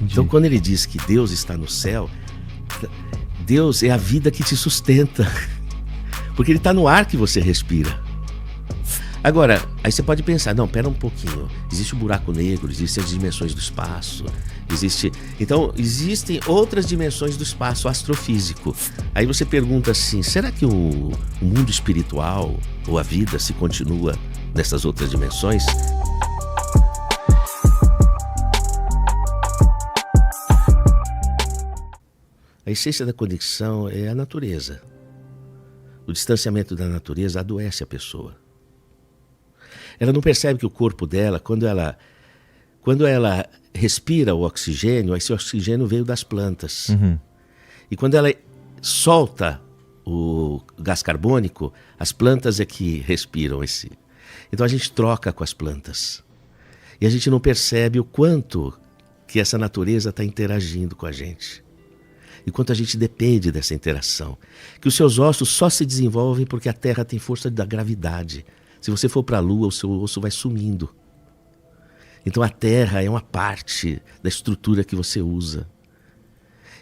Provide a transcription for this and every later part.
Entendi. Então, quando ele diz que Deus está no céu, Deus é a vida que te sustenta. Porque ele está no ar que você respira. Agora, aí você pode pensar, não, pera um pouquinho. Existe o buraco negro, existem as dimensões do espaço. Então, existem outras dimensões do espaço astrofísico. Aí você pergunta assim, será que o mundo espiritual ou a vida se continua nessas outras dimensões? A essência da conexão é a natureza. O distanciamento da natureza adoece a pessoa. Ela não percebe que o corpo dela, quando ela respira o oxigênio, esse oxigênio veio das plantas. Uhum. E quando ela solta o gás carbônico, as plantas é que respiram esse. Então a gente troca com as plantas. E a gente não percebe o quanto que essa natureza está interagindo com a gente. E quanto a gente depende dessa interação. Que os seus ossos só se desenvolvem porque a Terra tem força da gravidade. Se você for para a Lua, o seu osso vai sumindo. Então a Terra é uma parte da estrutura que você usa.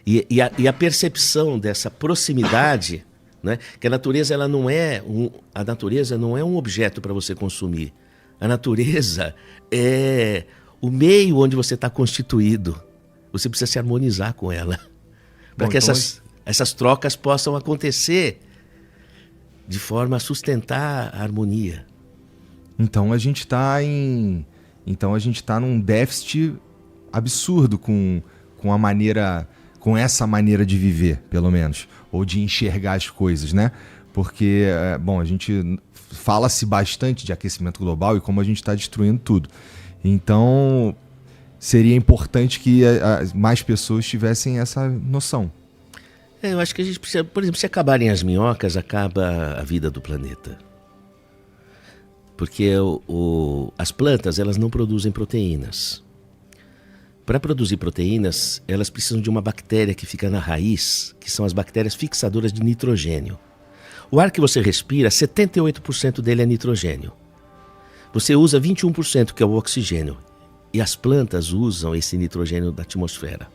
E a percepção dessa proximidade, né, que a natureza ela não é um objeto para você consumir. A natureza é o meio onde você está constituído. Você precisa se harmonizar com ela. Para que essas trocas possam acontecer de forma a sustentar a harmonia. Então a gente está num déficit absurdo com essa maneira de viver, pelo menos, ou de enxergar as coisas, né? Porque, a gente fala-se bastante de aquecimento global e como a gente está destruindo tudo. Então, seria importante que mais pessoas tivessem essa noção. Eu acho que a gente precisa, por exemplo, se acabarem as minhocas, acaba a vida do planeta. Porque as plantas, elas não produzem proteínas. Para produzir proteínas, elas precisam de uma bactéria que fica na raiz, que são as bactérias fixadoras de nitrogênio. O ar que você respira, 78% dele é nitrogênio. Você usa 21%, que é o oxigênio. E as plantas usam esse nitrogênio da atmosfera.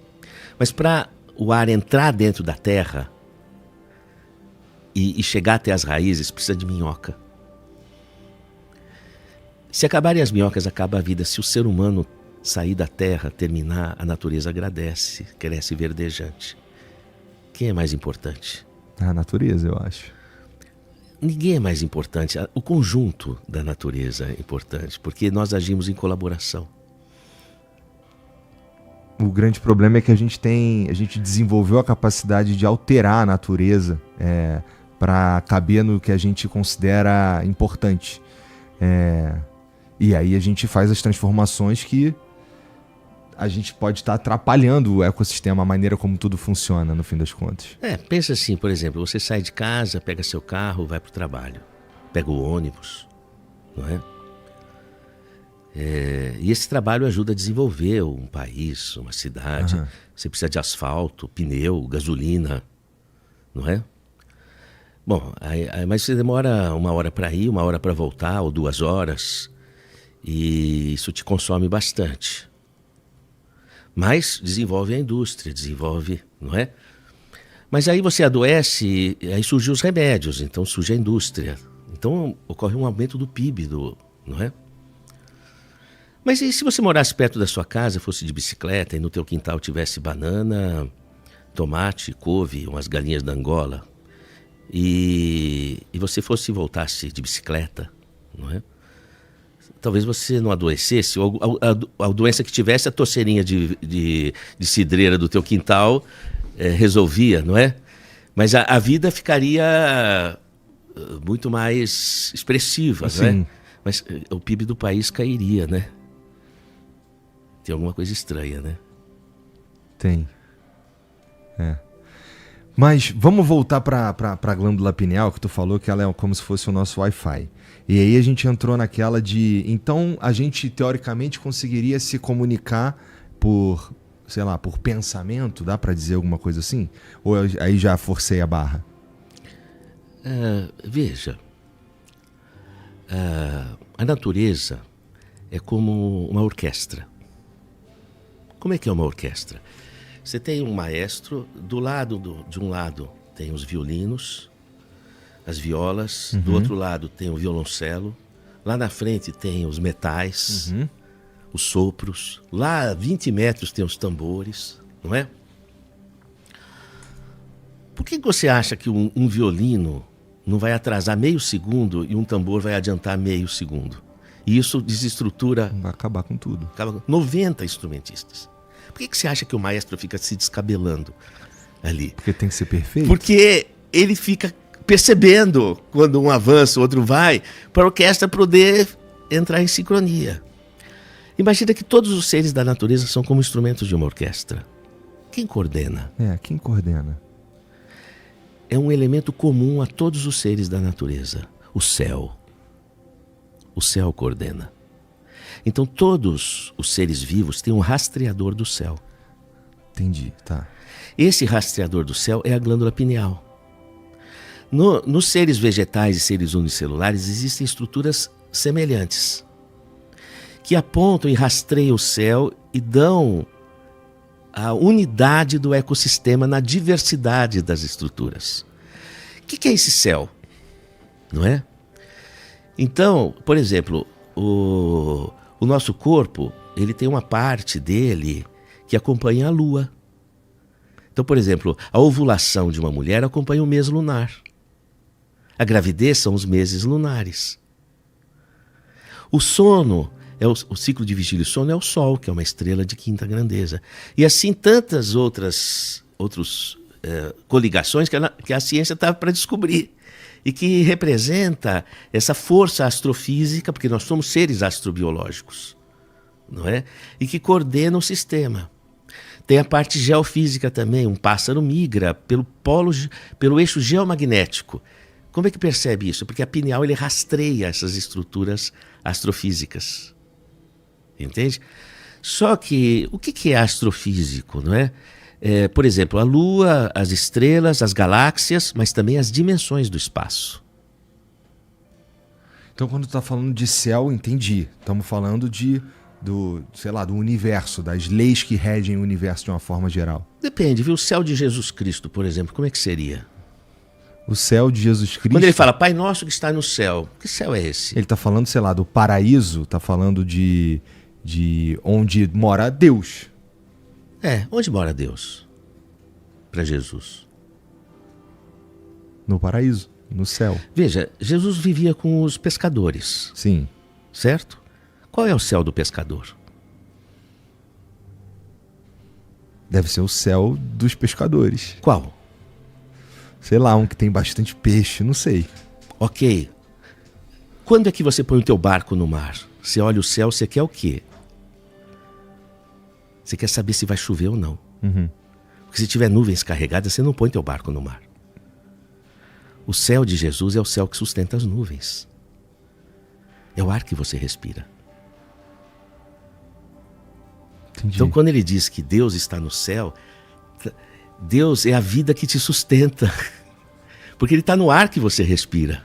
Mas para o ar entrar dentro da terra e chegar até as raízes, precisa de minhoca. Se acabarem as minhocas, acaba a vida. Se o ser humano sair da terra, terminar, a natureza agradece, cresce verdejante. Quem é mais importante? A natureza, eu acho. Ninguém é mais importante. O conjunto da natureza é importante, porque nós agimos em colaboração. O grande problema é que a gente desenvolveu a capacidade de alterar a natureza para caber no que a gente considera importante. E aí a gente faz as transformações que a gente pode estar atrapalhando o ecossistema, a maneira como tudo funciona, no fim das contas. Pensa assim, por exemplo, você sai de casa, pega seu carro, vai para o trabalho, pega o ônibus, não é? E esse trabalho ajuda a desenvolver um país, uma cidade. Uhum. Você precisa de asfalto, pneu, gasolina, não é? Bom, mas você demora 1 hora para ir, 1 hora para voltar, ou 2 horas, e isso te consome bastante. Mas desenvolve a indústria, não é? Mas aí você adoece, aí surgem os remédios, então surge a indústria. Então ocorre um aumento do PIB, não é? Mas e se você morasse perto da sua casa, fosse de bicicleta e no teu quintal tivesse banana, tomate, couve, umas galinhas da Angola, e você voltasse de bicicleta, não é? Talvez você não adoecesse, ou a doença que tivesse, a torceirinha de cidreira do teu quintal resolvia, não é? Mas a vida ficaria muito mais expressiva, não é? Mas o PIB do país cairia, né? Tem alguma coisa estranha, né? Tem. Mas vamos voltar para a glândula pineal, que tu falou que ela é como se fosse o nosso Wi-Fi. E aí a gente entrou naquela de... Então a gente teoricamente conseguiria se comunicar por pensamento? Dá para dizer alguma coisa assim? Ou aí já forcei a barra? Veja, a natureza é como uma orquestra. Como é que é uma orquestra? Você tem um maestro, de um lado tem os violinos, as violas, do outro lado tem o violoncelo, lá na frente tem os metais, os sopros, lá a 20 metros tem os tambores, não é? Por que você acha que um violino não vai atrasar meio segundo e um tambor vai adiantar meio segundo? E isso desestrutura... Vai acabar com tudo. 90 instrumentistas. Por que você acha que o maestro fica se descabelando ali? Porque tem que ser perfeito? Porque ele fica percebendo quando um avança, o outro vai, para a orquestra poder entrar em sincronia. Imagina que todos os seres da natureza são como instrumentos de uma orquestra. Quem coordena? Quem coordena? É um elemento comum a todos os seres da natureza: o céu. O céu coordena. Então todos os seres vivos têm um rastreador do céu. Entendi, tá. Esse rastreador do céu é a glândula pineal. Nos seres vegetais e seres unicelulares existem estruturas semelhantes que apontam e rastreiam o céu e dão a unidade do ecossistema na diversidade das estruturas. O que é esse céu? Não é? Então, por exemplo, o nosso corpo, ele tem uma parte dele que acompanha a lua. Então, por exemplo, a ovulação de uma mulher acompanha o mês lunar. A gravidez são os meses lunares. O sono, o ciclo de vigília e sono é o Sol, que é uma estrela de quinta grandeza. E assim tantas outras coligações que a ciência está para descobrir. E que representa essa força astrofísica, porque nós somos seres astrobiológicos, não é? E que coordena o sistema. Tem a parte geofísica também, um pássaro migra pelo eixo geomagnético. Como é que percebe isso? Porque a pineal ele rastreia essas estruturas astrofísicas. Entende? Só que o que é astrofísico, não é? Por exemplo, a Lua, as estrelas, as galáxias, mas também as dimensões do espaço. Então, quando tu está falando de céu, entendi. Estamos falando do universo, das leis que regem o universo de uma forma geral. Depende, viu? O céu de Jesus Cristo, por exemplo, como é que seria? O céu de Jesus Cristo... Quando ele fala, Pai Nosso que está no céu, que céu é esse? Ele está falando, do paraíso, está falando de onde mora Deus. Onde mora Deus? Para Jesus. No paraíso, no céu. Veja, Jesus vivia com os pescadores. Sim. Certo? Qual é o céu do pescador? Deve ser o céu dos pescadores. Qual? Sei lá, um que tem bastante peixe, não sei. Ok. Quando é que você põe o teu barco no mar? Você olha o céu, você quer o quê? Você quer saber se vai chover ou não. Porque se tiver nuvens carregadas, você não põe teu barco no mar. O céu de Jesus é o céu que sustenta as nuvens. É o ar que você respira. Entendi. Então, quando ele diz que Deus está no céu, Deus é a vida que te sustenta. Porque ele está no ar que você respira.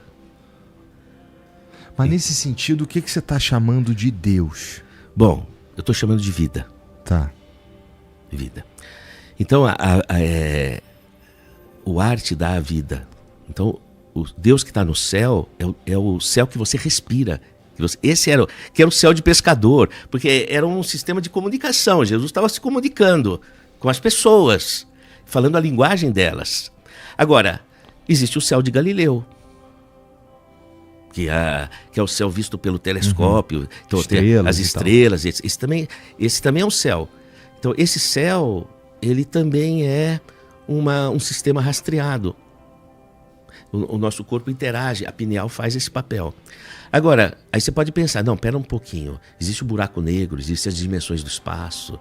Mas nesse sentido, o que você está chamando de Deus? Bom, eu estou chamando de vida. Tá. Vida. Então, o ar te dá a vida. Então, o Deus que está no céu é o céu que você respira. Esse era o céu de pescador, porque era um sistema de comunicação. Jesus estava se comunicando com as pessoas, falando a linguagem delas. Agora, existe o céu de Galileu, que é o céu visto pelo telescópio. Então, estrelas, as estrelas, esse também é um céu. Então, esse céu, ele também é um sistema rastreado. O nosso corpo interage, a pineal faz esse papel. Agora, aí você pode pensar, não, pera um pouquinho, existe o buraco negro, existem as dimensões do espaço,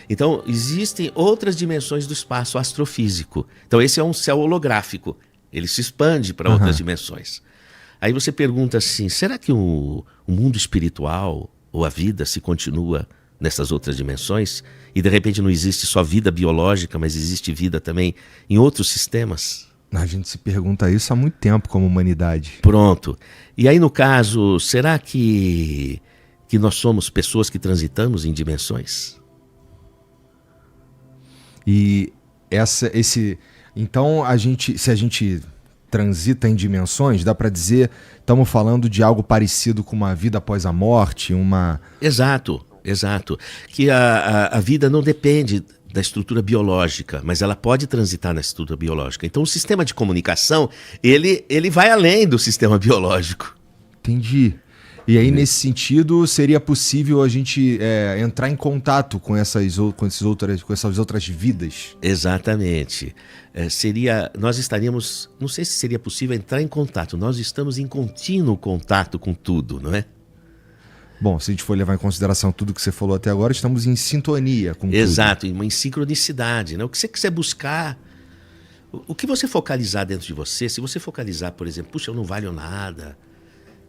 então existem outras dimensões do espaço astrofísico. Então esse é um céu holográfico, ele se expande para outras dimensões. Aí você pergunta assim, será que o mundo espiritual ou a vida se continua nessas outras dimensões? E de repente não existe só vida biológica, mas existe vida também em outros sistemas? A gente se pergunta isso há muito tempo como humanidade. Pronto. E aí, no caso, será que nós somos pessoas que transitamos em dimensões? E então se a gente transita em dimensões, dá para dizer, estamos falando de algo parecido com uma vida após a morte, Exato. Que a vida não depende da estrutura biológica, mas ela pode transitar na estrutura biológica. Então o sistema de comunicação, ele vai além do sistema biológico. Entendi. E aí, nesse sentido, seria possível a gente entrar em contato com essas outras vidas? Exatamente. Nós estaríamos, não sei se seria possível entrar em contato, nós estamos em contínuo contato com tudo, não é? Bom, se a gente for levar em consideração tudo que você falou até agora, estamos em sintonia com tudo. Exato, em sincronicidade, né? O que você quiser buscar, o que você focalizar dentro de você, se você focalizar, por exemplo, puxa, eu não valho nada,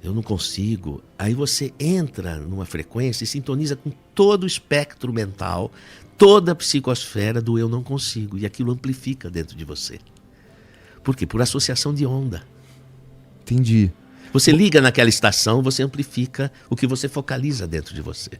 eu não consigo, aí você entra numa frequência e sintoniza com todo o espectro mental, toda a psicosfera do eu não consigo, e aquilo amplifica dentro de você. Por quê? Por associação de onda. Entendi. Você liga naquela estação, você amplifica o que você focaliza dentro de você.